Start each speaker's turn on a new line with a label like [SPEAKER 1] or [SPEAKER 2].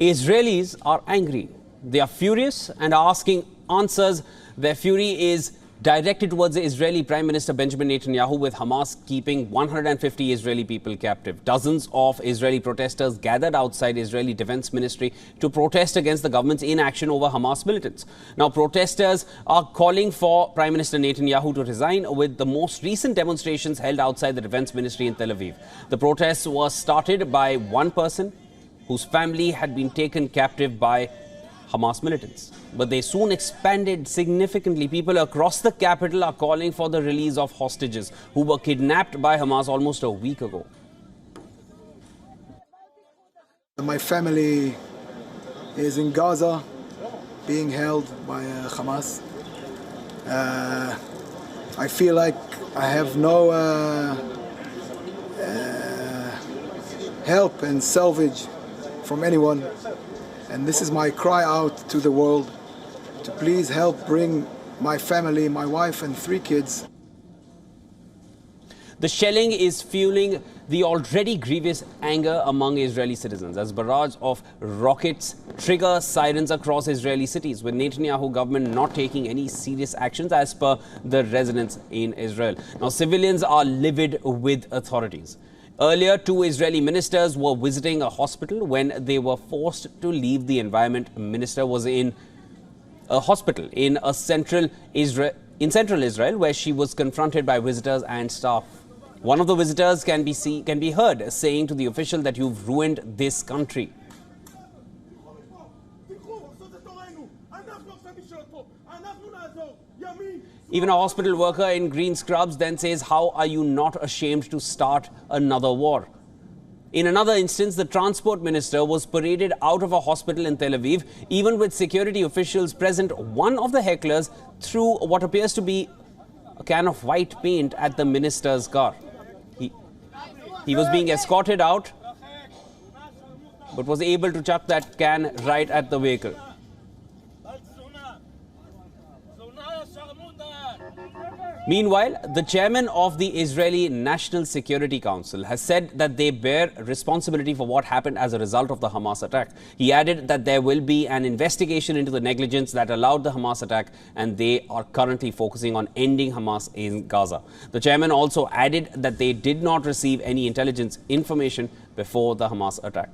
[SPEAKER 1] Israelis are angry. They are furious and are asking answers. Their fury is directed towards the Israeli Prime Minister Benjamin Netanyahu, with Hamas keeping 150 Israeli people captive. Dozens of Israeli protesters gathered outside Israeli Defense Ministry to protest against the government's inaction over Hamas militants. Now, protesters are calling for Prime Minister Netanyahu to resign, with the most recent demonstrations held outside the Defense Ministry in Tel Aviv. The protests were started by one person whose family had been taken captive by Hamas militants, but they soon expanded significantly. People across the capital are calling for the release of hostages who were kidnapped by Hamas almost a week ago.
[SPEAKER 2] My family is in Gaza, being held by Hamas. I feel like I have no help and salvage from anyone. And this is my cry out to the world to please help bring my family, my wife and 3 kids.
[SPEAKER 1] The shelling is fueling the already grievous anger among Israeli citizens as barrage of rockets trigger sirens across Israeli cities, with Netanyahu government not taking any serious actions as per the residents in Israel. Now, civilians are livid with authorities. Earlier, 2 Israeli ministers were visiting a hospital when they were forced to leave. The environment minister was in a hospital in central Israel, where she was confronted by visitors and staff. One of the visitors can be heard saying to the official that "You've ruined this country." Even a hospital worker in green scrubs then says, "How are you not ashamed to start another war?" In another instance, the transport minister was paraded out of a hospital in Tel Aviv, even with security officials present. One of the hecklers threw what appears to be a can of white paint at the minister's car. He was being escorted out, but was able to chuck that can right at the vehicle. Meanwhile, the chairman of the Israeli National Security Council has said that they bear responsibility for what happened as a result of the Hamas attack. He added that there will be an investigation into the negligence that allowed the Hamas attack, and they are currently focusing on ending Hamas in Gaza. The chairman also added that they did not receive any intelligence information before the Hamas attack.